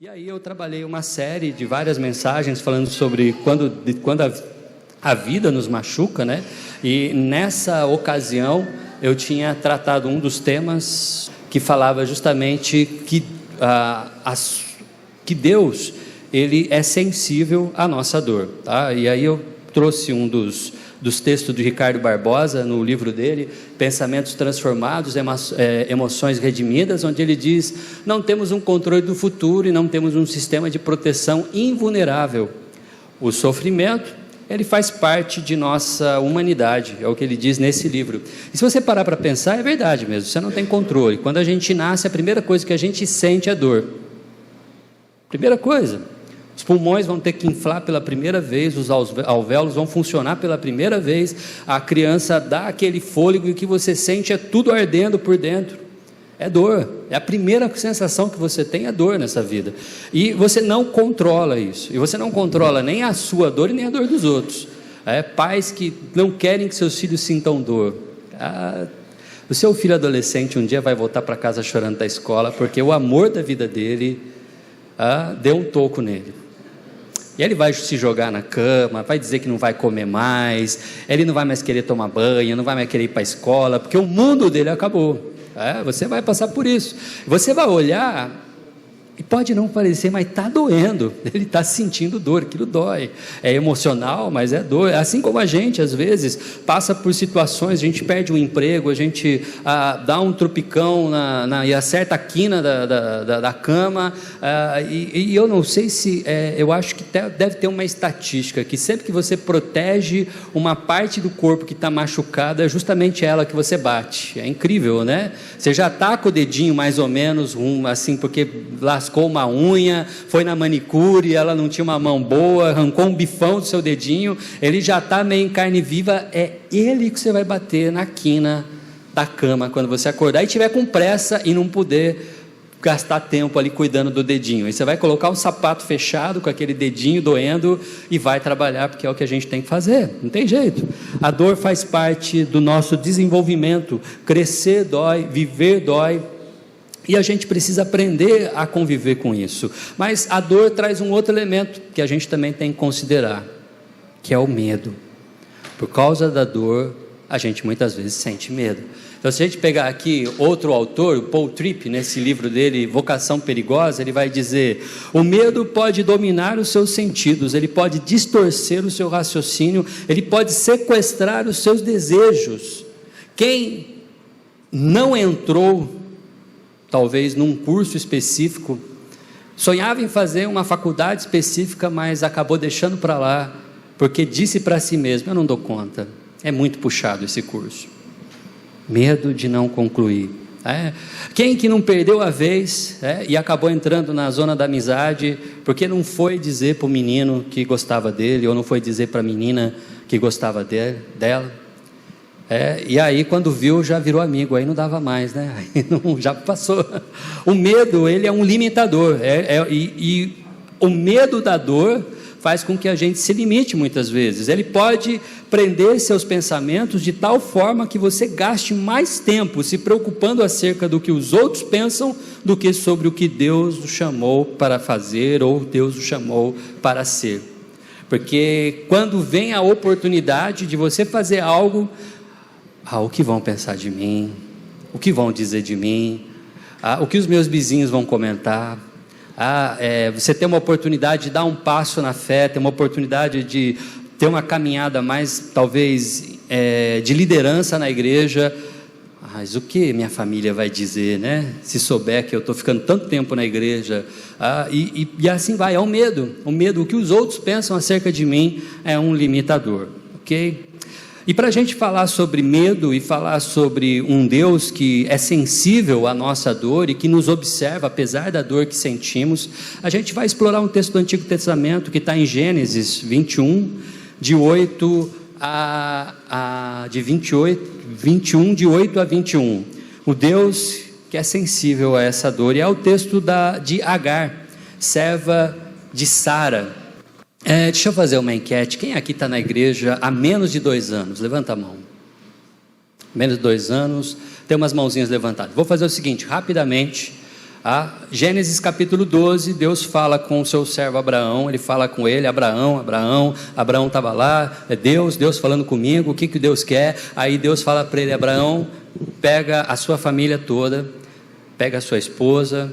E aí eu trabalhei uma série de várias mensagens falando sobre quando a vida nos machuca, né? E nessa ocasião eu tinha tratado um dos temas que falava justamente que Deus, Ele é sensível à nossa dor, tá? E aí eu trouxe um dos textos de Ricardo Barbosa, no livro dele, Pensamentos Transformados, Emoções Redimidas, onde ele diz: não temos um controle do futuro e não temos um sistema de proteção invulnerável. O sofrimento, ele faz parte de nossa humanidade, é o que ele diz nesse livro. E se você parar para pensar, é verdade mesmo, você não tem controle. Quando a gente nasce, a primeira coisa que a gente sente é dor. Primeira coisa. Os pulmões vão ter que inflar pela primeira vez, os alvéolos vão funcionar pela primeira vez, a criança dá aquele fôlego e o que você sente é tudo ardendo por dentro. É dor, é a primeira sensação que você tem, é dor nessa vida. E você não controla isso, e você não controla nem a sua dor e nem a dor dos outros. Pais que não querem que seus filhos sintam dor. O seu filho adolescente um dia vai voltar para casa chorando da escola, porque o amor da vida dele deu um toco nele. E ele vai se jogar na cama, vai dizer que não vai comer mais, ele não vai mais querer tomar banho, não vai mais querer ir para a escola, porque o mundo dele acabou. Você vai passar por isso. Você vai olhar, e pode não parecer, mas está doendo, ele está sentindo dor, aquilo dói, é emocional, mas é dor, assim como a gente às vezes passa por situações, a gente perde um emprego, a gente dá um tropicão e acerta a quina da cama, e eu não sei se, eu acho que deve ter uma estatística, que sempre que você protege uma parte do corpo que está machucada, é justamente ela que você bate. É incrível, né? Você já está com o dedinho mais ou menos assim, porque lascou uma unha, foi na manicure, ela não tinha uma mão boa, arrancou um bifão do seu dedinho, ele já está meio em carne viva, é ele que você vai bater na quina da cama quando você acordar e tiver com pressa e não poder gastar tempo ali cuidando do dedinho. Aí você vai colocar um sapato fechado com aquele dedinho doendo e vai trabalhar, porque é o que a gente tem que fazer, não tem jeito. A dor faz parte do nosso desenvolvimento, crescer dói, viver dói, e a gente precisa aprender a conviver com isso. Mas a dor traz um outro elemento que a gente também tem que considerar, que é o medo. Por causa da dor, a gente muitas vezes sente medo. Então, se a gente pegar aqui outro autor, o Paul Tripp, nesse livro dele, Vocação Perigosa, ele vai dizer: o medo pode dominar os seus sentidos, ele pode distorcer o seu raciocínio, ele pode sequestrar os seus desejos. Quem não entrou talvez num curso específico, sonhava em fazer uma faculdade específica, mas acabou deixando para lá, porque disse para si mesmo: eu não dou conta, é muito puxado esse curso. Medo de não concluir. Quem que não perdeu a vez e acabou entrando na zona da amizade, porque não foi dizer para o menino que gostava dele, ou não foi dizer para a menina que gostava dela, e aí quando viu já virou amigo, aí não dava mais, né? Aí não, já passou. O medo, ele é um limitador, e o medo da dor faz com que a gente se limite muitas vezes. Ele pode prender seus pensamentos de tal forma que você gaste mais tempo se preocupando acerca do que os outros pensam do que sobre o que Deus o chamou para fazer ou Deus o chamou para ser. Porque quando vem a oportunidade de você fazer algo, o que vão pensar de mim? O que vão dizer de mim? O que os meus vizinhos vão comentar? Você tem uma oportunidade de dar um passo na fé, tem uma oportunidade de ter uma caminhada mais, talvez, de liderança na igreja. Mas o que minha família vai dizer, né? Se souber que eu estou ficando tanto tempo na igreja. E assim vai, é o medo. O medo, o que os outros pensam acerca de mim é um limitador, ok? E para a gente falar sobre medo e falar sobre um Deus que é sensível à nossa dor e que nos observa apesar da dor que sentimos, a gente vai explorar um texto do Antigo Testamento que está em Gênesis 21, de 8 a 21, de 8 a 21. O Deus que é sensível a essa dor, e é o texto de Agar, serva de Sara. Deixa eu fazer uma enquete. Quem aqui está na igreja há menos de 2 anos? Levanta a mão. Menos de 2 anos. Tem umas mãozinhas levantadas. Vou fazer o seguinte, rapidamente. Gênesis capítulo 12, Deus fala com o seu servo Abraão, ele fala com ele, Abraão estava lá, Deus falando comigo, o que Deus quer? Aí Deus fala para ele, Abraão, pega a sua família toda, pega a sua esposa,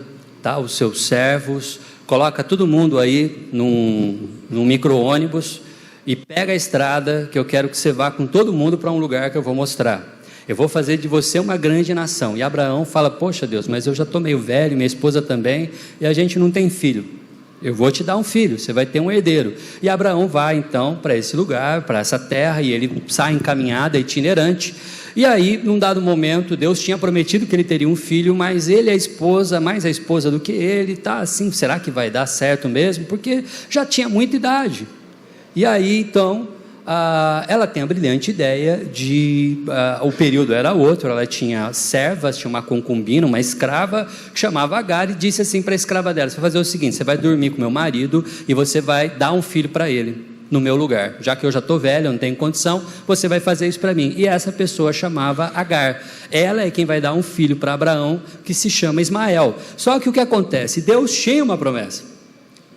os seus servos, coloca todo mundo aí num micro-ônibus e pega a estrada, que eu quero que você vá com todo mundo para um lugar que eu vou mostrar. Eu vou fazer de você uma grande nação. E Abraão fala, poxa Deus, mas eu já estou meio velho, minha esposa também, e a gente não tem filho. Eu vou te dar um filho, você vai ter um herdeiro. E Abraão vai então para esse lugar, para essa terra, e ele sai em caminhada itinerante. E aí, num dado momento, Deus tinha prometido que ele teria um filho, mas ele é a esposa, mais a esposa do que ele, assim, será que vai dar certo mesmo? Porque já tinha muita idade. E aí, então, ela tem a brilhante ideia o período era outro, ela tinha servas, tinha uma concubina, uma escrava, que chamava Agar, e disse assim para a escrava dela, você vai fazer o seguinte, você vai dormir com meu marido, e você vai dar um filho para ele, no meu lugar, já que eu já estou velha, eu não tenho condição, você vai fazer isso para mim. E essa pessoa chamava Agar, ela é quem vai dar um filho para Abraão, que se chama Ismael. Só que o que acontece? Deus tinha uma promessa,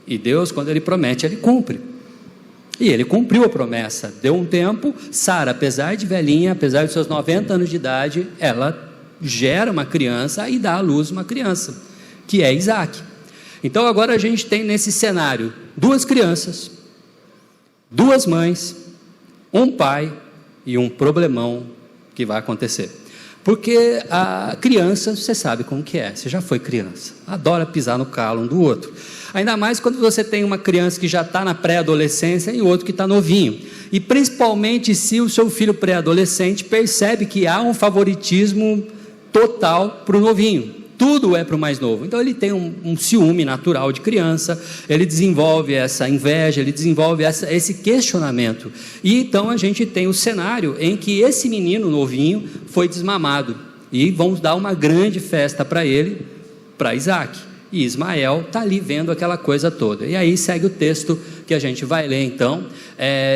e Deus, quando ele promete, ele cumpre. E ele cumpriu a promessa, deu um tempo, Sara, apesar de velhinha, apesar de seus 90 anos de idade, ela gera uma criança e dá à luz uma criança, que é Isaac. Então agora a gente tem nesse cenário, 2 crianças, 2 mães, um pai e um problemão que vai acontecer. Porque a criança, você sabe como que é, você já foi criança, adora pisar no calo um do outro. Ainda mais quando você tem uma criança que já está na pré-adolescência e outro que está novinho. E principalmente se o seu filho pré-adolescente percebe que há um favoritismo total para o novinho. Tudo é para o mais novo. Então ele tem um ciúme natural de criança, ele desenvolve essa inveja, ele desenvolve esse questionamento. E então a gente tem o cenário em que esse menino novinho foi desmamado. E vamos dar uma grande festa para ele, para Isaac. E Ismael está ali vendo aquela coisa toda. E aí segue o texto que a gente vai ler então,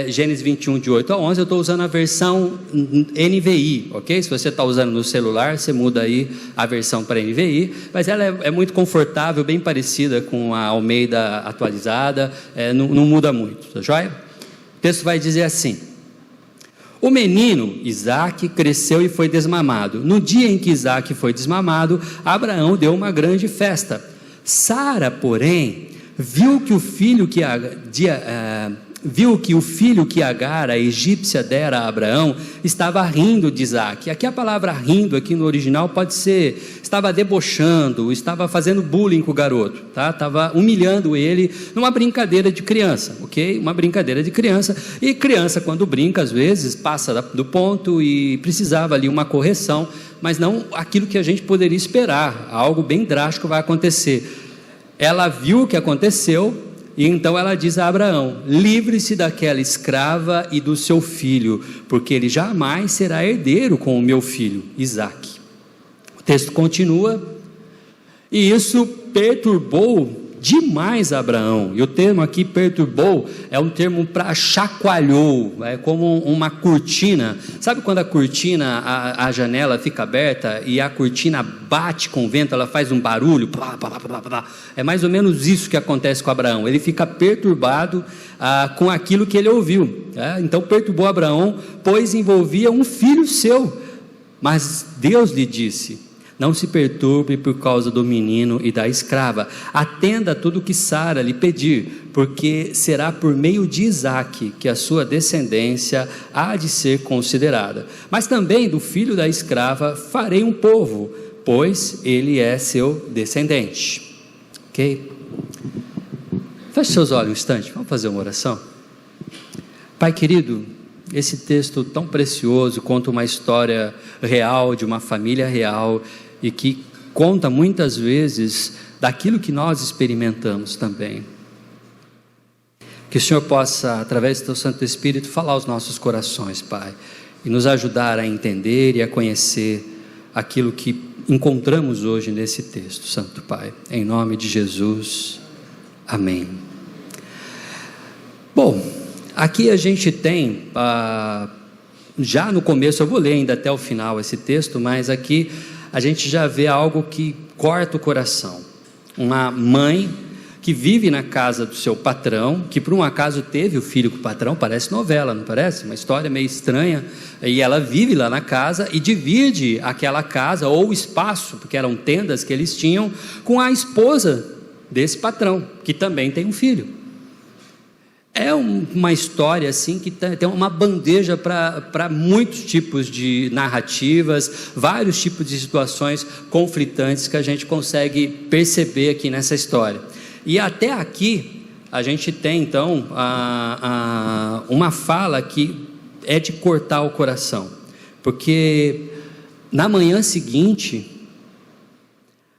Gênesis 21, de 8 a 11, eu estou usando a versão NVI, ok? Se você está usando no celular, você muda aí a versão para NVI, mas ela é muito confortável, bem parecida com a Almeida atualizada, não muda muito, tá joia? O texto vai dizer assim, o menino Isaac cresceu e foi desmamado. No dia em que Isaac foi desmamado, Abraão deu uma grande festa. Sara, porém, viu que o filho que Agar, a egípcia, dera a Abraão, estava rindo de Isaac. Aqui a palavra rindo, aqui no original, pode ser, estava debochando, estava fazendo bullying com o garoto, tá? Estava humilhando ele numa brincadeira de criança, ok? Uma brincadeira de criança, e criança quando brinca, às vezes, passa do ponto e precisava ali uma correção, mas não aquilo que a gente poderia esperar, algo bem drástico vai acontecer. Ela viu o que aconteceu, e então ela diz a Abraão, livre-se daquela escrava e do seu filho, porque ele jamais será herdeiro com o meu filho, Isaque. O texto continua, e isso perturbou demais Abraão, e o termo aqui perturbou, é um termo para chacoalhou, é como uma cortina, sabe quando a cortina, a janela fica aberta, e a cortina bate com o vento, ela faz um barulho, plá, plá, plá, plá. É mais ou menos isso que acontece com Abraão, ele fica perturbado com aquilo que ele ouviu, então perturbou Abraão, pois envolvia um filho seu, mas Deus lhe disse, não se perturbe por causa do menino e da escrava, atenda a tudo que Sara lhe pedir, porque será por meio de Isaque que a sua descendência há de ser considerada, mas também do filho da escrava farei um povo, pois ele é seu descendente. Ok? Feche seus olhos um instante, vamos fazer uma oração. Pai querido, esse texto tão precioso conta uma história real, de uma família real, e que conta muitas vezes daquilo que nós experimentamos também. Que o Senhor possa, através do Teu Santo Espírito, falar aos nossos corações, Pai, e nos ajudar a entender e a conhecer aquilo que encontramos hoje nesse texto, Santo Pai, em nome de Jesus, amém. Bom, aqui a gente tem, já no começo, eu vou ler ainda até o final esse texto, mas aqui a gente já vê algo que corta o coração. uma mãe que vive na casa do seu patrão, que por um acaso teve o filho com o patrão, parece novela, não parece? Uma história meio estranha, e ela vive lá na casa e divide aquela casa, ou o espaço, porque eram tendas que eles tinham, com a esposa desse patrão, que também tem um filho. É uma história assim que tem uma bandeja para muitos tipos de narrativas, vários tipos de situações conflitantes que a gente consegue perceber aqui nessa história. E até aqui a gente tem então uma fala que é de cortar o coração, porque na manhã seguinte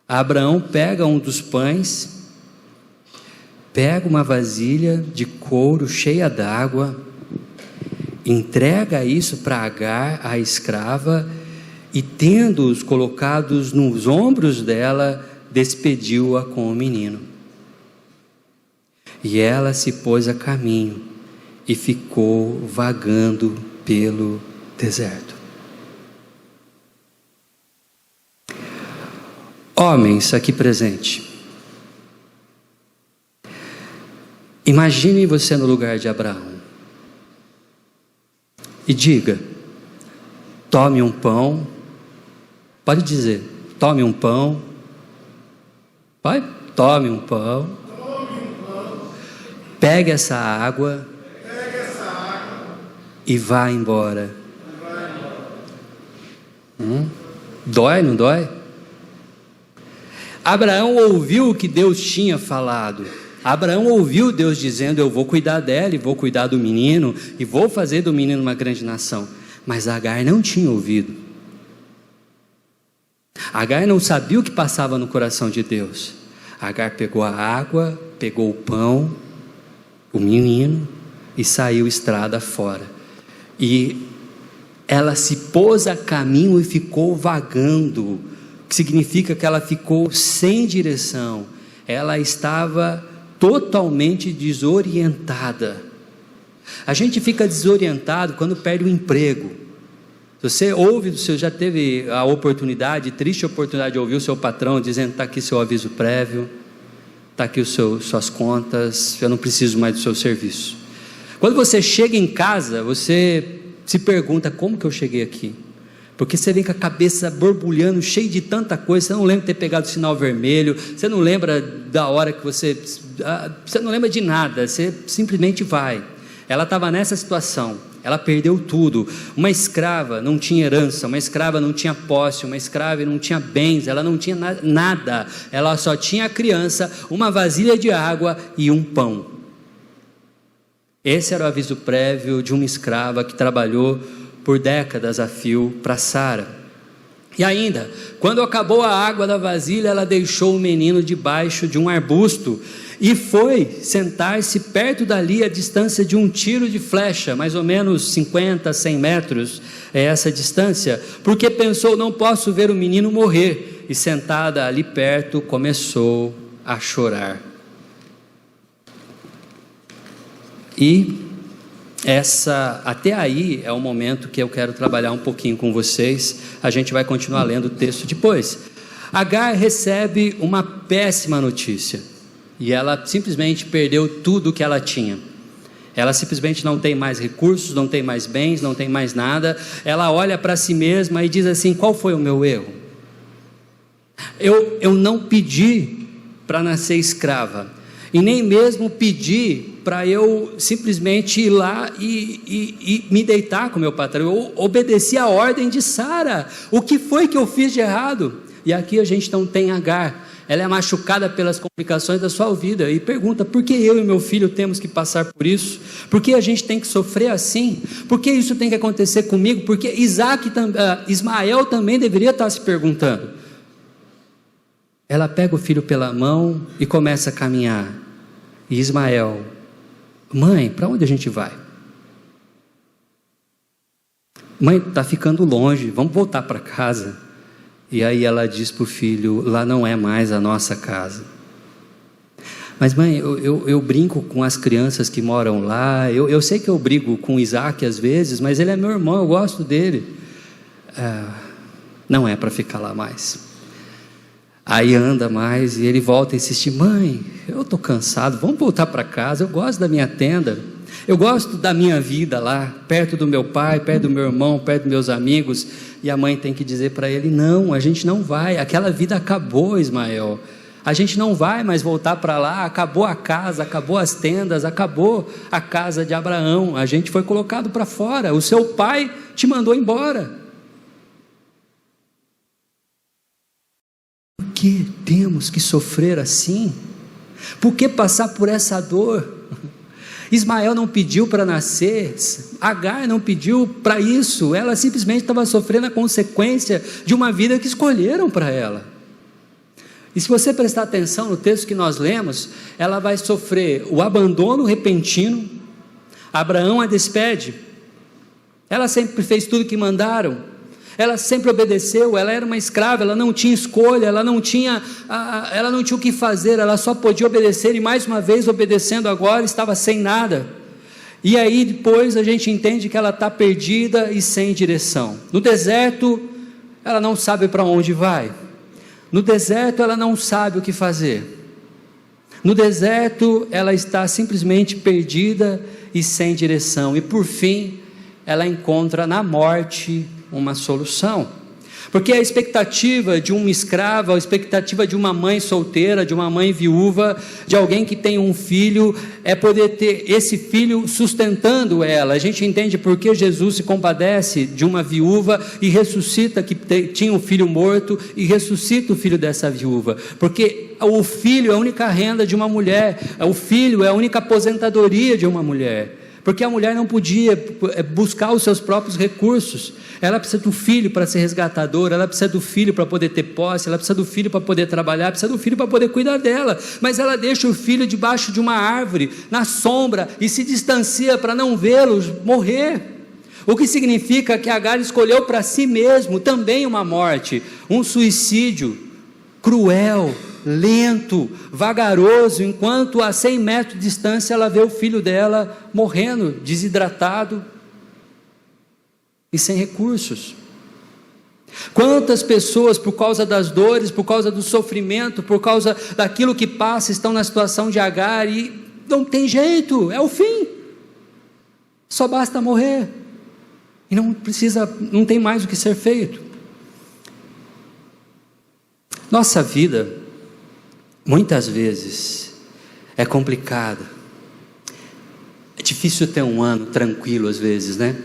Abraão pega um dos pães, pega uma vasilha de couro cheia d'água, entrega isso para Agar, a escrava, e tendo-os colocados nos ombros dela, despediu-a com o menino. E ela se pôs a caminho e ficou vagando pelo deserto. Homens aqui presentes, imagine você no lugar de Abraão e diga: tome um pão, pode dizer, tome um pão, vai, tome um pão, pegue essa água e vá embora. Dói, não dói? Abraão ouviu o que Deus tinha falado. Abraão ouviu Deus dizendo: eu vou cuidar dela, e vou cuidar do menino, e vou fazer do menino uma grande nação. Mas Agar não tinha ouvido. Agar não sabia o que passava no coração de Deus. Agar pegou a água, pegou o pão, o menino, e saiu estrada fora. E ela se pôs a caminho e ficou vagando, que significa que ela ficou sem direção. Ela estava totalmente desorientada. A gente fica desorientado quando perde o emprego. Você ouve, você já teve a oportunidade, triste oportunidade de ouvir o seu patrão dizendo: está aqui seu aviso prévio, está aqui suas contas, eu não preciso mais do seu serviço. Quando você chega em casa, você se pergunta: como que eu cheguei aqui? Porque você vem com a cabeça borbulhando, cheio de tanta coisa, você não lembra de ter pegado o sinal vermelho, você não lembra da hora que você não lembra de nada, você simplesmente vai. Ela estava nessa situação, ela perdeu tudo. Uma escrava não tinha herança, uma escrava não tinha posse, uma escrava não tinha bens, ela não tinha nada, ela só tinha a criança, uma vasilha de água e um pão. Esse era o aviso prévio de uma escrava que trabalhou por décadas a fio para Sara. E ainda, quando acabou a água da vasilha, ela deixou o menino debaixo de um arbusto e foi sentar-se perto dali, a distância de um tiro de flecha, mais ou menos 50, 100 metros é essa distância, porque pensou: não posso ver o menino morrer. E sentada ali perto, começou a chorar. E até aí é o momento que eu quero trabalhar um pouquinho com vocês. A gente vai continuar lendo o texto depois. Agar recebe uma péssima notícia, e ela simplesmente perdeu tudo o que ela tinha. Ela simplesmente não tem mais recursos, não tem mais bens, não tem mais nada. Ela olha para si mesma e diz assim: qual foi o meu erro? Eu não pedi para nascer escrava, e nem mesmo pedi para eu simplesmente ir lá e me deitar com meu patrão. Eu obedeci a ordem de Sara. O que foi que eu fiz de errado? E aqui a gente então tem Agar. Ela é machucada pelas complicações da sua vida e pergunta: por que eu e meu filho temos que passar por isso? Por que a gente tem que sofrer assim? Por que isso tem que acontecer comigo? Porque Ismael também deveria estar se perguntando. Ela pega o filho pela mão e começa a caminhar. E Ismael: mãe, para onde a gente vai? Mãe, está ficando longe, vamos voltar para casa. E aí ela diz para o filho: lá não é mais a nossa casa. Mas mãe, eu brinco com as crianças que moram lá, eu sei que eu brigo com Isaac às vezes, mas ele é meu irmão, eu gosto dele. Não é para ficar lá mais. Aí anda mais e ele volta a insistir: mãe, eu estou cansado, vamos voltar para casa, eu gosto da minha tenda, eu gosto da minha vida lá, perto do meu pai, perto do meu irmão, perto dos meus amigos. E a mãe tem que dizer para ele: não, a gente não vai, aquela vida acabou, Ismael, a gente não vai mais voltar para lá, acabou a casa, acabou as tendas, acabou a casa de Abraão, a gente foi colocado para fora, o seu pai te mandou embora. Por que temos que sofrer assim? Por que passar por essa dor? Ismael não pediu para nascer, Agar não pediu para isso, ela simplesmente estava sofrendo a consequência de uma vida que escolheram para ela. E se você prestar atenção no texto que nós lemos, ela vai sofrer o abandono repentino. Abraão a despede, ela sempre fez tudo que mandaram, ela sempre obedeceu, ela era uma escrava, ela não tinha escolha, ela não tinha o que fazer, ela só podia obedecer, e mais uma vez obedecendo agora, estava sem nada. E aí depois a gente entende que ela está perdida e sem direção. No deserto, ela não sabe para onde vai, no deserto ela não sabe o que fazer, no deserto ela está simplesmente perdida e sem direção, e por fim ela encontra na morte uma solução, porque a expectativa de uma escrava, a expectativa de uma mãe solteira, de uma mãe viúva, de alguém que tem um filho, é poder ter esse filho sustentando ela. A gente entende porque Jesus se compadece de uma viúva e ressuscita, que tinha um filho morto, e ressuscita o filho dessa viúva, porque o filho é a única renda de uma mulher, o filho é a única aposentadoria de uma mulher, porque a mulher não podia buscar os seus próprios recursos, ela precisa do filho para ser resgatadora, ela precisa do filho para poder ter posse, ela precisa do filho para poder trabalhar, precisa do filho para poder cuidar dela, mas ela deixa o filho debaixo de uma árvore, na sombra, e se distancia para não vê-los morrer, o que significa que Agar escolheu para si mesmo também uma morte, um suicídio cruel, lento, vagaroso, enquanto a 100 metros de distância ela vê o filho dela morrendo, desidratado e sem recursos. Quantas pessoas, por causa das dores, por causa do sofrimento, por causa daquilo que passa, estão na situação de Agar e não tem jeito, é o fim, só basta morrer, e não tem mais o que ser feito. Nossa vida, muitas vezes, é complicada, é difícil ter um ano tranquilo às vezes, né?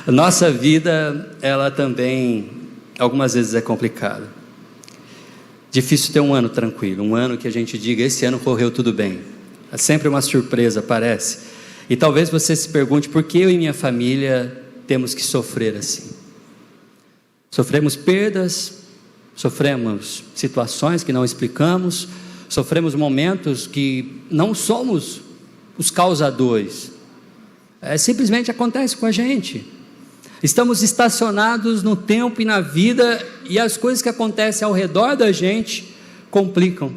Nossa vida, ela também, algumas vezes é complicada, difícil ter um ano tranquilo, um ano que a gente diga: esse ano correu tudo bem, é sempre uma surpresa, parece, e talvez você se pergunte: por que eu e minha família temos que sofrer assim? Sofremos perdas, sofremos situações que não explicamos, sofremos momentos que não somos os causadores, simplesmente acontece com a gente. Estamos estacionados no tempo e na vida, e as coisas que acontecem ao redor da gente complicam.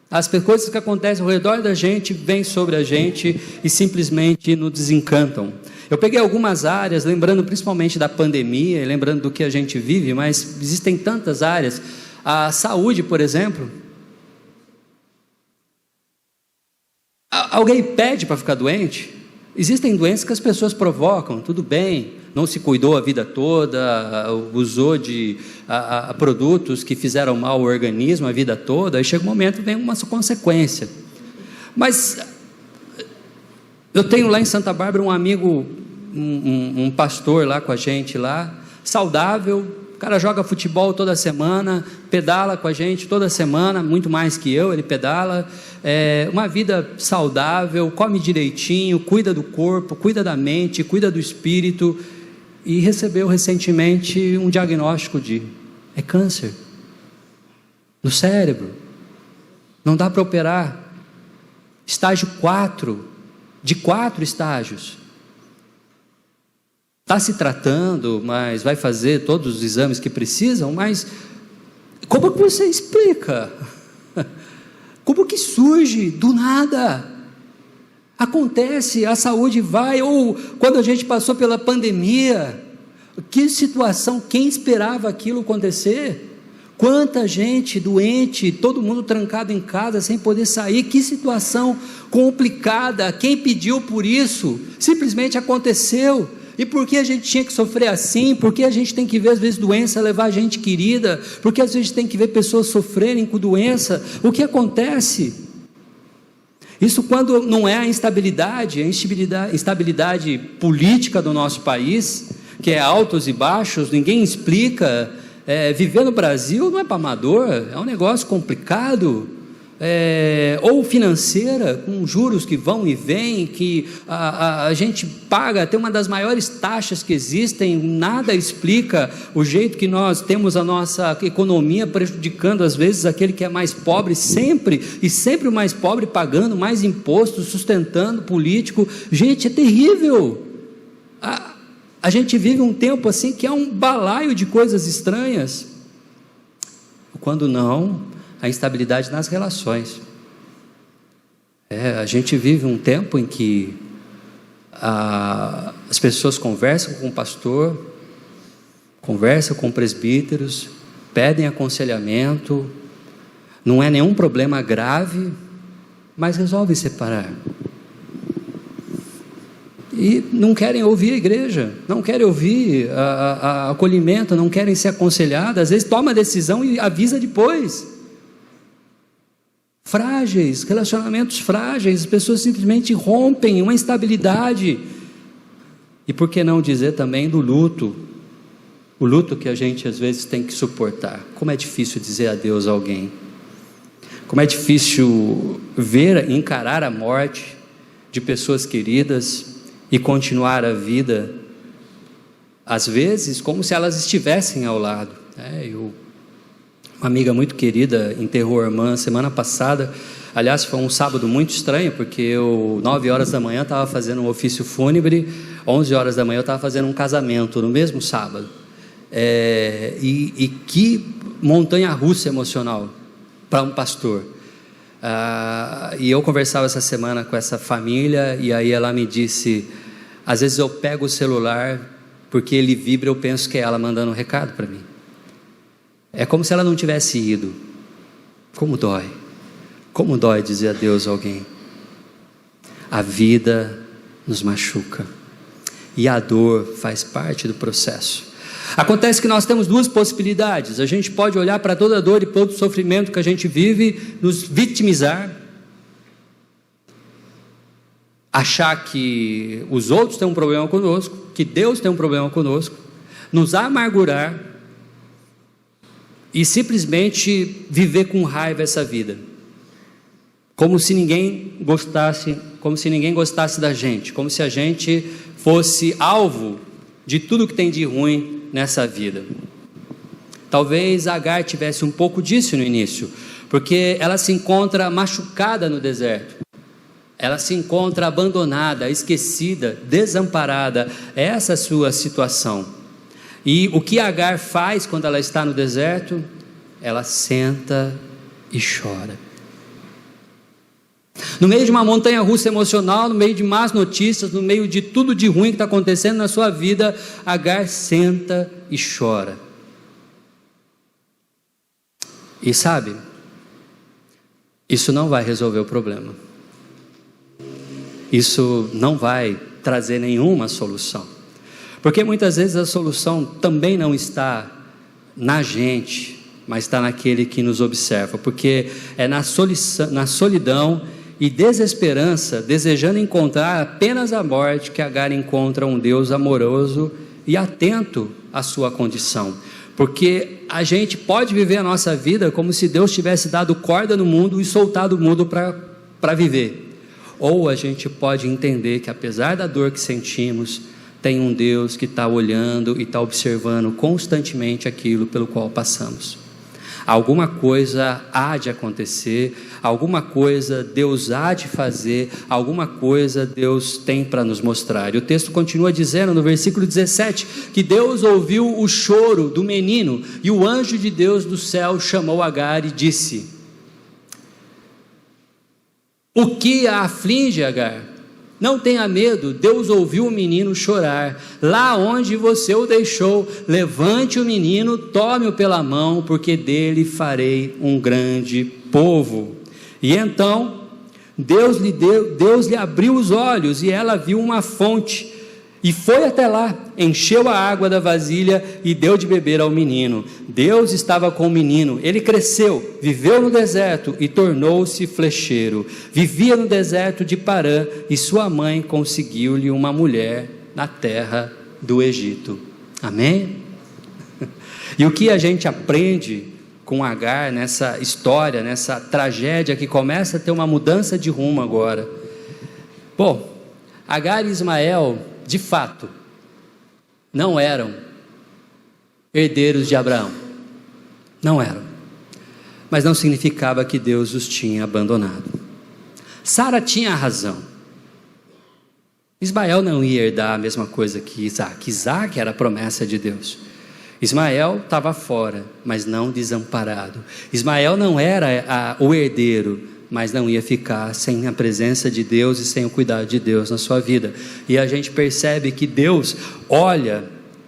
As coisas que acontecem ao redor da gente vêm sobre a gente e simplesmente nos desencantam. Eu peguei algumas áreas, lembrando principalmente da pandemia, lembrando do que a gente vive, mas existem tantas áreas. A saúde, por exemplo. Alguém pede para ficar doente? Existem doenças que as pessoas provocam, tudo bem, não se cuidou a vida toda, usou de produtos que fizeram mal ao organismo a vida toda, aí chega um momento e vem uma consequência. Mas eu tenho lá em Santa Bárbara um amigo, um pastor lá com a gente lá, saudável, o cara joga futebol toda semana, pedala com a gente toda semana, muito mais que eu, ele pedala, uma vida saudável, come direitinho, cuida do corpo, cuida da mente, cuida do espírito, e recebeu recentemente um diagnóstico de câncer no cérebro, não dá para operar, estágio 4, de 4 estágios, está se tratando, mas vai fazer todos os exames que precisam, mas como que você explica? Como que surge do nada? Acontece, a saúde vai, ou quando a gente passou pela pandemia, que situação, quem esperava aquilo acontecer? Quanta gente doente, todo mundo trancado em casa, sem poder sair. Que situação complicada. Quem pediu por isso? Simplesmente aconteceu. E por que a gente tinha que sofrer assim? Por que a gente tem que ver às vezes doença levar gente querida? Por que às vezes tem que ver pessoas sofrerem com doença? O que acontece? Isso quando não é a instabilidade política do nosso país, que é altos e baixos, ninguém explica. Viver no Brasil não é para amador, é um negócio complicado, ou financeira, com juros que vão e vêm, que a gente paga até uma das maiores taxas que existem, nada explica o jeito que nós temos a nossa economia prejudicando às vezes aquele que é mais pobre, sempre o mais pobre pagando mais impostos, sustentando político. Gente, é terrível. A gente vive um tempo assim que é um balaio de coisas estranhas. Quando não, a instabilidade nas relações. A gente vive um tempo em que as pessoas conversam com o pastor, conversam com presbíteros, pedem aconselhamento, não é nenhum problema grave, mas resolvem separar. E não querem ouvir a igreja, não querem ouvir acolhimento, não querem ser aconselhadas, às vezes toma a decisão e avisa depois. Frágeis, relacionamentos frágeis, as pessoas simplesmente rompem, uma instabilidade. E por que não dizer também do luto? O luto que a gente às vezes tem que suportar. Como é difícil dizer adeus a alguém. Como é difícil encarar a morte de pessoas queridas e continuar a vida, às vezes, como se elas estivessem ao lado. Uma amiga muito querida enterrou a irmã semana passada. Aliás, foi um sábado muito estranho, porque eu, 9 horas da manhã, estava fazendo um ofício fúnebre, 11 horas da manhã eu estava fazendo um casamento, no mesmo sábado. E que montanha-russa emocional para um pastor. E eu conversava essa semana com essa família, e aí ela me disse: às vezes eu pego o celular, porque ele vibra, eu penso que é ela mandando um recado para mim. É como se ela não tivesse ido. Como dói dizer adeus a alguém. A vida nos machuca, e a dor faz parte do processo. Acontece que nós temos duas possibilidades. A gente pode olhar para toda a dor e todo o sofrimento que a gente vive, nos vitimizar, achar que os outros têm um problema conosco, que Deus tem um problema conosco, nos amargurar e simplesmente viver com raiva essa vida, como se ninguém gostasse da gente, como se a gente fosse alvo de tudo que tem de ruim nessa vida. Talvez Agar tivesse um pouco disso no início, porque ela se encontra machucada no deserto, ela se encontra abandonada, esquecida, desamparada. Essa é a sua situação. E o que Agar faz quando ela está no deserto? Ela senta e chora. No meio de uma montanha-russa emocional, no meio de más notícias, no meio de tudo de ruim que está acontecendo na sua vida, Agar senta e chora. E sabe, isso não vai resolver o problema. Isso não vai trazer nenhuma solução. Porque muitas vezes a solução também não está na gente, mas está naquele que nos observa. Porque é na solidão e desesperança, desejando encontrar apenas a morte, que Agar encontra um Deus amoroso e atento à sua condição. Porque a gente pode viver a nossa vida como se Deus tivesse dado corda no mundo e soltado o mundo para viver. Ou a gente pode entender que apesar da dor que sentimos, tem um Deus que está olhando e está observando constantemente aquilo pelo qual passamos. Alguma coisa há de acontecer, alguma coisa Deus há de fazer, alguma coisa Deus tem para nos mostrar. E o texto continua dizendo no versículo 17, que Deus ouviu o choro do menino, e o anjo de Deus do céu chamou Agar e disse: o que a aflige, Agar? não tenha medo, Deus ouviu o menino chorar, lá onde você o deixou, levante o menino, tome-o pela mão, porque dele farei um grande povo. E então, Deus lhe abriu os olhos, e ela viu uma fonte, e foi até lá, encheu a água da vasilha e deu de beber ao menino. Deus estava com o menino, ele cresceu, viveu no deserto e tornou-se flecheiro. Vivia no deserto de Parã, e sua mãe conseguiu-lhe uma mulher na terra do Egito. Amém? E o que a gente aprende com Agar nessa história, nessa tragédia que começa a ter uma mudança de rumo agora? Bom, Agar e Ismael, de fato, não eram herdeiros de Abraão, não eram, mas não significava que Deus os tinha abandonado. Sara tinha razão, Ismael não ia herdar a mesma coisa que Isaac era a promessa de Deus. Ismael estava fora, mas não desamparado. Ismael não era o herdeiro, mas não ia ficar sem a presença de Deus e sem o cuidado de Deus na sua vida. E a gente percebe que Deus olha,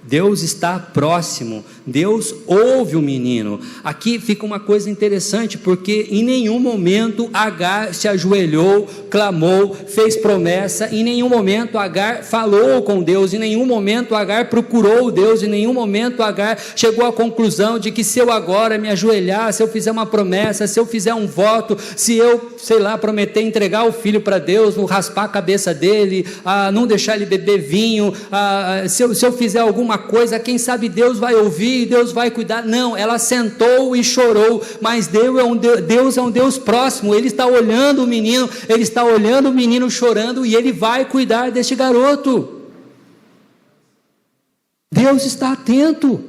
Deus está próximo, Deus ouve o menino. Aqui fica uma coisa interessante, porque em nenhum momento Agar se ajoelhou, clamou, fez promessa, em nenhum momento Agar falou com Deus, em nenhum momento Agar procurou Deus, em nenhum momento Agar chegou à conclusão de que se eu agora me ajoelhar, se eu fizer uma promessa, se eu fizer um voto, se eu, prometer entregar o filho para Deus, raspar a cabeça dele, não deixar ele beber vinho, se eu fizer alguma coisa, quem sabe Deus vai ouvir, Deus vai cuidar. Não, ela sentou e chorou, mas Deus é um Deus próximo, Ele está olhando o menino, Ele está olhando o menino chorando, e Ele vai cuidar deste garoto. Deus está atento,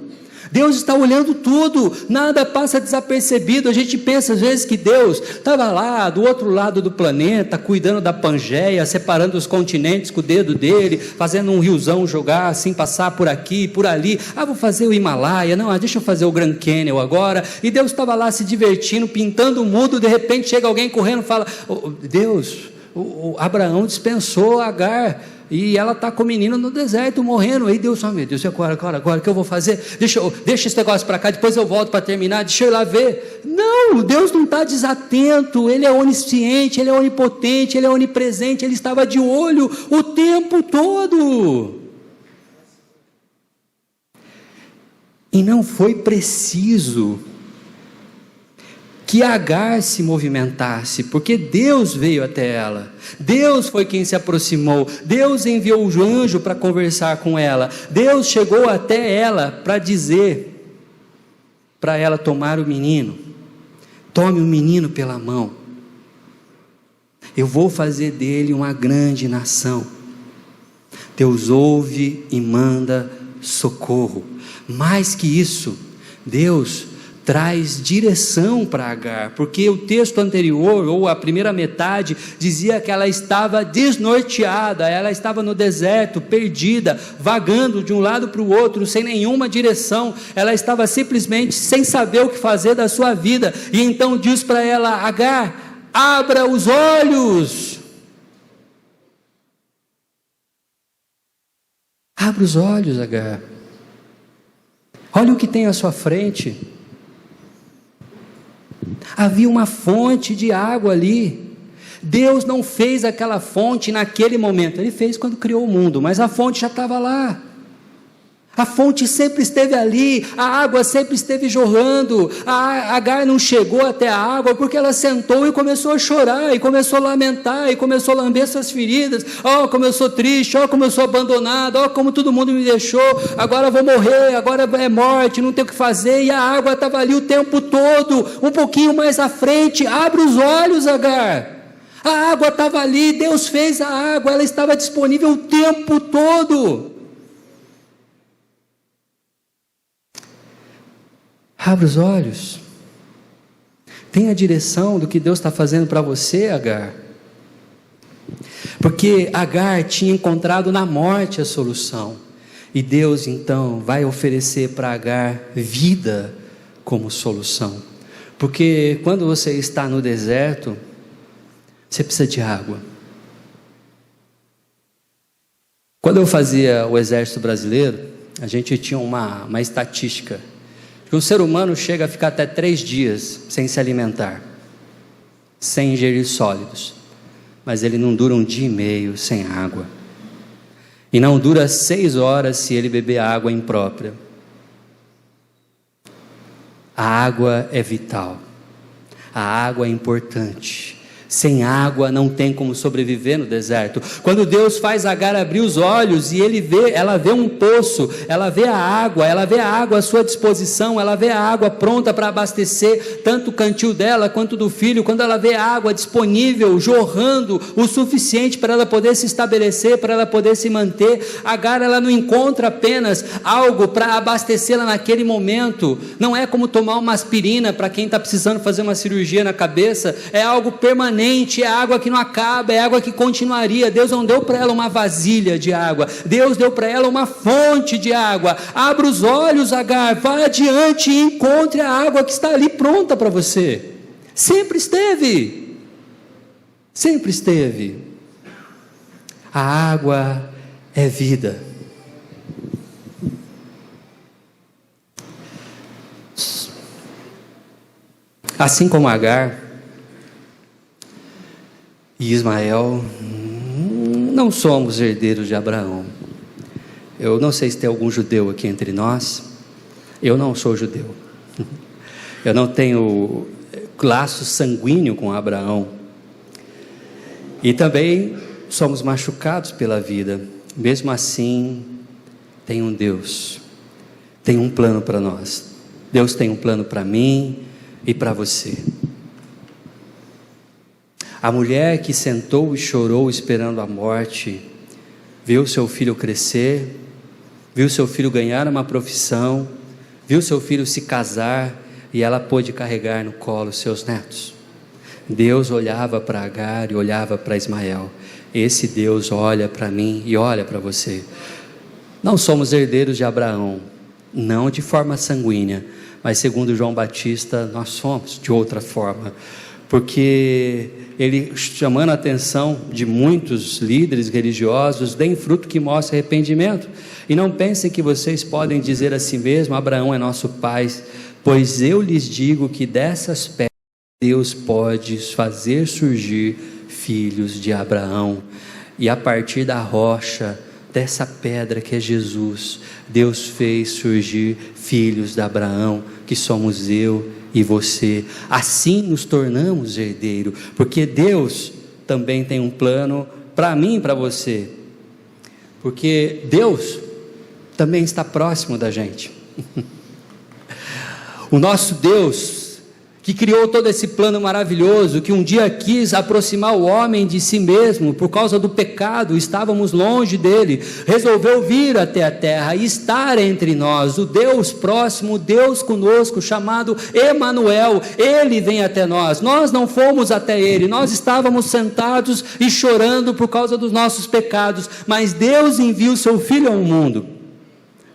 Deus está olhando tudo, nada passa desapercebido. A gente pensa às vezes que Deus estava lá do outro lado do planeta, cuidando da Pangeia, separando os continentes com o dedo dele, fazendo um riozão jogar assim, passar por aqui, por ali. Vou fazer o Himalaia, não, deixa eu fazer o Grand Canyon agora. E Deus estava lá se divertindo, pintando o mundo. De repente chega alguém correndo e fala: Deus, o Abraão dispensou Agar, e ela está com o menino no deserto morrendo. Aí Deus, meu Deus, agora o que eu vou fazer? Deixa esse negócio para cá, depois eu volto para terminar, deixa eu ir lá ver. Não, Deus não está desatento, Ele é onisciente, Ele é onipotente, Ele é onipresente, Ele estava de olho o tempo todo. E não foi preciso que Agar se movimentasse, porque Deus veio até ela, Deus foi quem se aproximou, Deus enviou o anjo para conversar com ela, Deus chegou até ela para dizer para ela tomar o menino. Tome o menino pela mão, eu vou fazer dele uma grande nação. Deus ouve e manda socorro. Mais que isso, Deus traz direção para Agar, porque o texto anterior, ou a primeira metade, dizia que ela estava desnorteada, ela estava no deserto, perdida, vagando de um lado para o outro, sem nenhuma direção, ela estava simplesmente sem saber o que fazer da sua vida. E então diz para ela: Agar, abra os olhos, abra os olhos, Agar, olha o que tem à sua frente. Havia uma fonte de água ali. Deus não fez aquela fonte naquele momento, Ele fez quando criou o mundo, mas a fonte já estava lá. A fonte sempre esteve ali, a água sempre esteve jorrando. A Agar não chegou até a água porque ela sentou e começou a chorar, e começou a lamentar, e começou a lamber suas feridas. Como eu sou triste, como eu sou abandonado, como todo mundo me deixou, agora eu vou morrer, agora é morte, não tem o que fazer. E a água estava ali o tempo todo. Um pouquinho mais à frente, abre os olhos, Agar, a água estava ali, Deus fez a água, ela estava disponível o tempo todo. Abra os olhos, tenha a direção do que Deus está fazendo para você, Agar, porque Agar tinha encontrado na morte a solução, e Deus então vai oferecer para Agar vida como solução, porque quando você está no deserto, você precisa de água, Quando eu fazia o Exército Brasileiro, a gente tinha uma estatística, que o ser humano chega a ficar até 3 dias sem se alimentar, sem ingerir sólidos, mas ele não dura 1 dia e meio sem água, e não dura 6 horas se ele beber água imprópria. A água é vital, a água é importante. Sem água não tem como sobreviver no deserto. Quando Deus faz Agar abrir os olhos e ela vê um poço, ela vê a água à sua disposição, ela vê a água pronta para abastecer tanto o cantil dela quanto do filho. Quando ela vê a água disponível, jorrando o suficiente para ela poder se estabelecer, para ela poder se manter, Agar, ela não encontra apenas algo para abastecê-la naquele momento. Não é como tomar uma aspirina para quem está precisando fazer uma cirurgia na cabeça, é algo permanente, é água que não acaba, é água que continuaria. Deus não deu para ela uma vasilha de água, Deus deu para ela uma fonte de água. Abra os olhos, Agar, vá adiante e encontre a água que está ali pronta para você. Sempre esteve, sempre esteve. A água é vida. Assim como Agar e Ismael, não somos herdeiros de Abraão. Eu não sei se tem algum judeu aqui entre nós. Eu não sou judeu. Eu não tenho laço sanguíneo com Abraão. E também somos machucados pela vida. Mesmo assim, tem um Deus, tem um plano para nós. Deus tem um plano para mim e para você. A mulher que sentou e chorou esperando a morte, viu seu filho crescer, viu seu filho ganhar uma profissão, viu seu filho se casar, e ela pôde carregar no colo seus netos. Deus olhava para Agar e olhava para Ismael. Esse Deus olha para mim e olha para você. Não somos herdeiros de Abraão, não de forma sanguínea, mas segundo João Batista, nós somos de outra forma, porque ele, chamando a atenção de muitos líderes religiosos, deem fruto que mostre arrependimento, e não pensem que vocês podem dizer a si mesmo: Abraão é nosso pai, pois eu lhes digo que dessas pedras Deus pode fazer surgir filhos de Abraão, e a partir da rocha, dessa pedra que é Jesus, Deus fez surgir filhos de Abraão, que somos eu e você. Assim nos tornamos herdeiros, porque Deus também tem um plano para mim e para você, porque Deus também está próximo da gente. O nosso Deus, que criou todo esse plano maravilhoso, que um dia quis aproximar o homem de si mesmo, por causa do pecado, estávamos longe dele, resolveu vir até a terra e estar entre nós, o Deus próximo, o Deus conosco, chamado Emanuel. Ele vem até nós não fomos até ele, nós estávamos sentados e chorando por causa dos nossos pecados, mas Deus enviou o seu Filho ao mundo,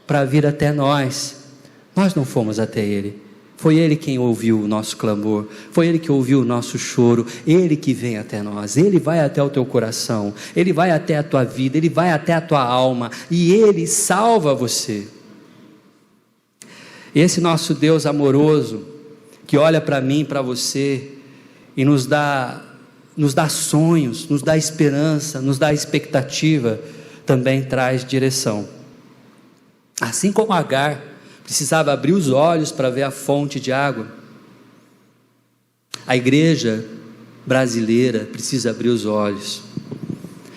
para vir até nós não fomos até ele. Foi Ele quem ouviu o nosso clamor, foi Ele que ouviu o nosso choro, Ele que vem até nós, Ele vai até o teu coração, Ele vai até a tua vida, Ele vai até a tua alma, e Ele salva você. Esse nosso Deus amoroso, que olha para mim, para você, e nos dá sonhos, nos dá esperança, nos dá expectativa, também traz direção. Assim como Agar precisava abrir os olhos para ver a fonte de água, a igreja brasileira precisa abrir os olhos.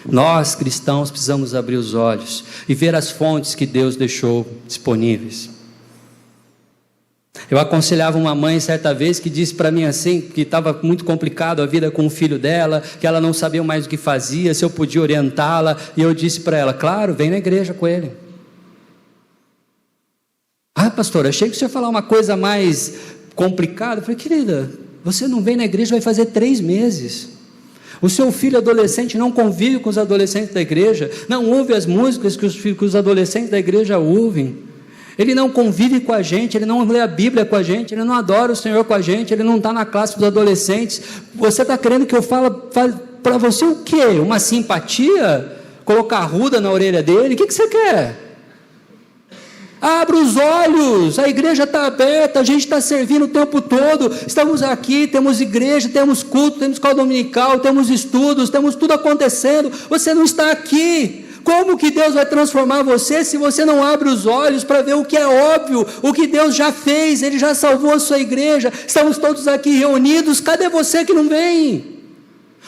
Nós cristãos precisamos abrir os olhos e ver as fontes que Deus deixou disponíveis. Eu aconselhava uma mãe certa vez que disse para mim assim, que estava muito complicado a vida com o filho dela, que ela não sabia mais o que fazia, se eu podia orientá-la, e eu disse para ela: claro, vem na igreja com ele. Ah, pastor, achei que você ia falar uma coisa mais complicada. Eu falei: querida, você não vem na igreja, vai fazer 3 meses. O seu filho adolescente não convive com os adolescentes da igreja, não ouve as músicas que os adolescentes da igreja ouvem. Ele não convive com a gente, ele não lê a Bíblia com a gente, ele não adora o Senhor com a gente, ele não está na classe dos adolescentes. Você está querendo que eu fale para você o quê? Uma simpatia? Colocar ruda na orelha dele? O que você quer? Abra os olhos, a igreja está aberta, a gente está servindo o tempo todo, estamos aqui, temos igreja, temos culto, temos escola dominical, temos estudos, temos tudo acontecendo, você não está aqui. Como que Deus vai transformar você se você não abre os olhos para ver o que é óbvio, o que Deus já fez? Ele já salvou a sua igreja, estamos todos aqui reunidos, cadê você que não vem?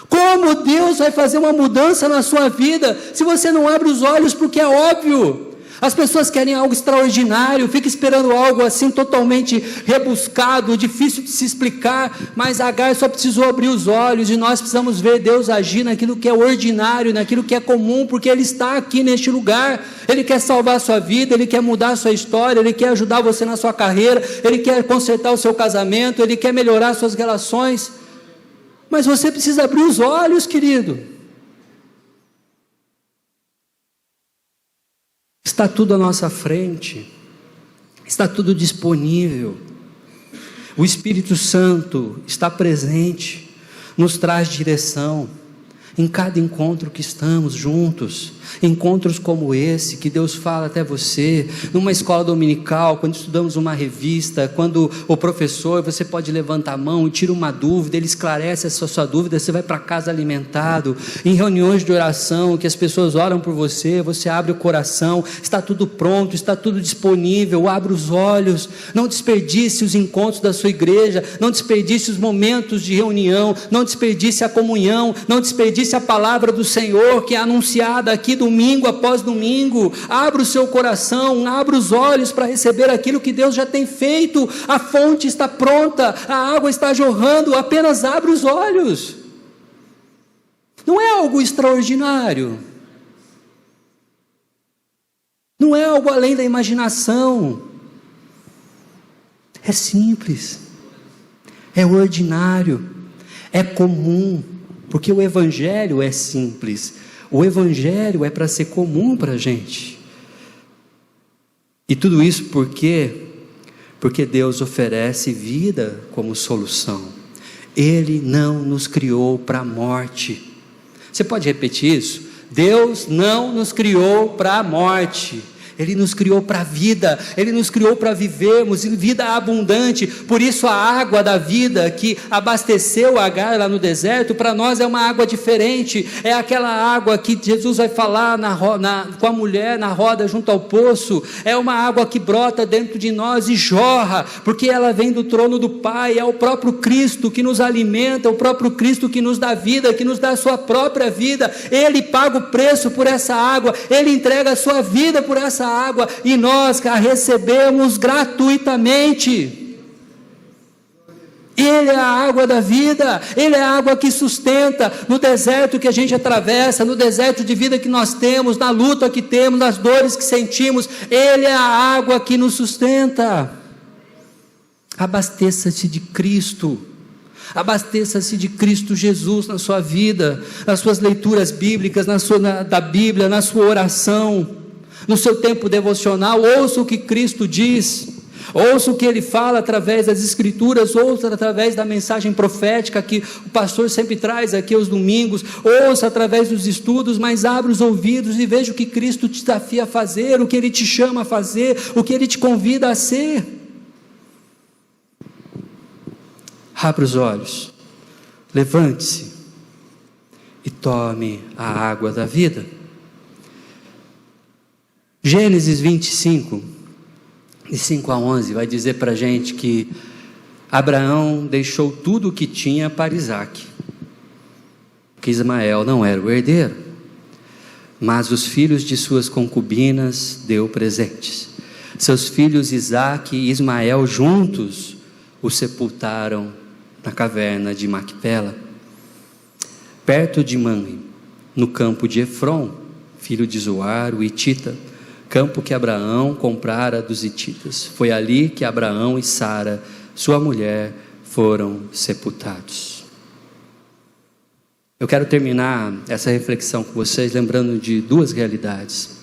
Como Deus vai fazer uma mudança na sua vida se você não abre os olhos para o que é óbvio? As pessoas querem algo extraordinário, fica esperando algo assim totalmente rebuscado, difícil de se explicar, mas Agar só precisou abrir os olhos, e nós precisamos ver Deus agir naquilo que é ordinário, naquilo que é comum, porque Ele está aqui neste lugar. Ele quer salvar a sua vida, Ele quer mudar a sua história, Ele quer ajudar você na sua carreira, Ele quer consertar o seu casamento, Ele quer melhorar suas relações, mas você precisa abrir os olhos, querido. Está tudo à nossa frente, está tudo disponível, o Espírito Santo está presente, nos traz direção, em cada encontro que estamos juntos, encontros como esse, que Deus fala até você, numa escola dominical, quando estudamos uma revista, quando o professor, você pode levantar a mão e tira uma dúvida, ele esclarece essa sua dúvida, você vai para casa alimentado, em reuniões de oração, que as pessoas oram por você, você abre o coração, está tudo pronto, está tudo disponível, abre os olhos, não desperdice os encontros da sua igreja, não desperdice os momentos de reunião, não desperdice a comunhão, não desperdice a palavra do Senhor, que é anunciada aqui domingo após domingo. Abra o seu coração, abra os olhos para receber aquilo que Deus já tem feito. A fonte está pronta, a água está jorrando, apenas abra os olhos. Não é algo extraordinário, não é algo além da imaginação, é simples, é ordinário, é comum, porque o Evangelho é simples, o Evangelho é para ser comum para a gente. E tudo isso porque Deus oferece vida como solução. Ele não nos criou para a morte. Você pode repetir isso? Deus não nos criou para a morte. Ele nos criou para a vida, Ele nos criou para vivermos em vida abundante. Por isso a água da vida que abasteceu Agar lá no deserto, para nós é uma água diferente. É aquela água que Jesus vai falar com a mulher na roda junto ao poço. É uma água que brota dentro de nós e jorra, porque ela vem do trono do Pai. É o próprio Cristo que nos alimenta, o próprio Cristo que nos dá vida, que nos dá a sua própria vida. Ele paga o preço por essa água, Ele entrega a sua vida por essa água, e nós a recebemos gratuitamente. Ele é a água da vida, Ele é a água que sustenta, no deserto que a gente atravessa, no deserto de vida que nós temos, na luta que temos, nas dores que sentimos, Ele é a água que nos sustenta. Abasteça-se de Cristo, abasteça-se de Cristo Jesus na sua vida, nas suas leituras bíblicas, da Bíblia, na sua oração, no seu tempo devocional. Ouça o que Cristo diz, ouça o que Ele fala através das Escrituras, ouça através da mensagem profética que o pastor sempre traz aqui aos domingos, ouça através dos estudos, mas abra os ouvidos e veja o que Cristo te desafia a fazer, o que Ele te chama a fazer, o que Ele te convida a ser. Abra os olhos, levante-se e tome a água da vida. Gênesis 25, de 5 a 11, vai dizer para a gente que Abraão deixou tudo o que tinha para Isaque, que Ismael não era o herdeiro, mas os filhos de suas concubinas deu presentes. Seus filhos Isaque e Ismael juntos o sepultaram na caverna de Macpela, perto de Mamre, no campo de Efron, filho de Zoar, o Hitita, campo que Abraão comprara dos hititas. Foi ali que Abraão e Sara, sua mulher, foram sepultados. Eu quero terminar essa reflexão com vocês lembrando de duas realidades.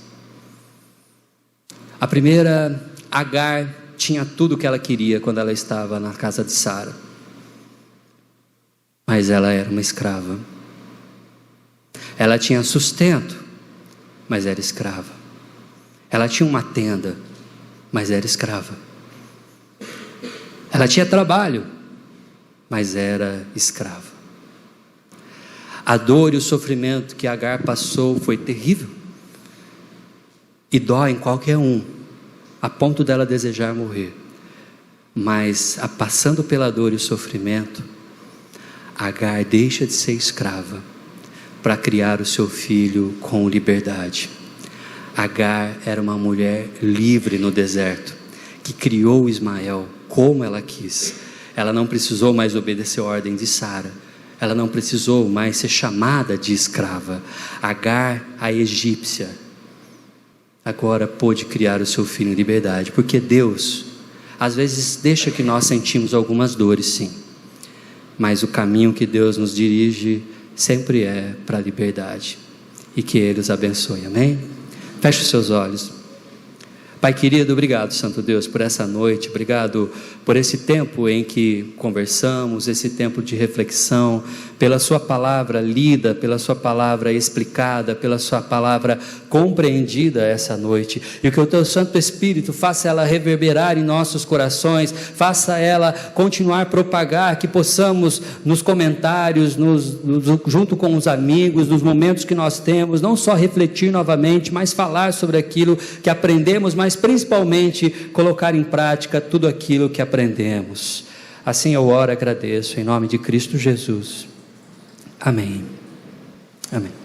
A primeira, Agar tinha tudo o que ela queria quando ela estava na casa de Sara, mas ela era uma escrava. Ela tinha sustento, mas era escrava. Ela tinha uma tenda, mas era escrava. Ela tinha trabalho, mas era escrava. A dor e o sofrimento que Agar passou foi terrível. E dói em qualquer um, a ponto dela desejar morrer. Mas, passando pela dor e o sofrimento, Agar deixa de ser escrava para criar o seu filho com liberdade. Agar era uma mulher livre no deserto, que criou Ismael como ela quis. Ela não precisou mais obedecer a ordem de Sara. Ela não precisou mais ser chamada de escrava. Agar, a egípcia, agora pôde criar o seu filho em liberdade, porque Deus, às vezes, deixa que nós sentimos algumas dores, sim, mas o caminho que Deus nos dirige sempre é para a liberdade, e que Ele os abençoe, amém? Feche os seus olhos. Pai querido, obrigado, Santo Deus, por essa noite, obrigado por esse tempo em que conversamos, esse tempo de reflexão, pela sua palavra lida, pela sua palavra explicada, pela sua palavra compreendida essa noite, e que o teu Santo Espírito faça ela reverberar em nossos corações, faça ela continuar a propagar, que possamos nos comentários, junto com os amigos, nos momentos que nós temos, não só refletir novamente, mas falar sobre aquilo que aprendemos, mas principalmente colocar em prática tudo aquilo que aprendemos. Assim eu oro e agradeço em nome de Cristo Jesus. Amém. Amém.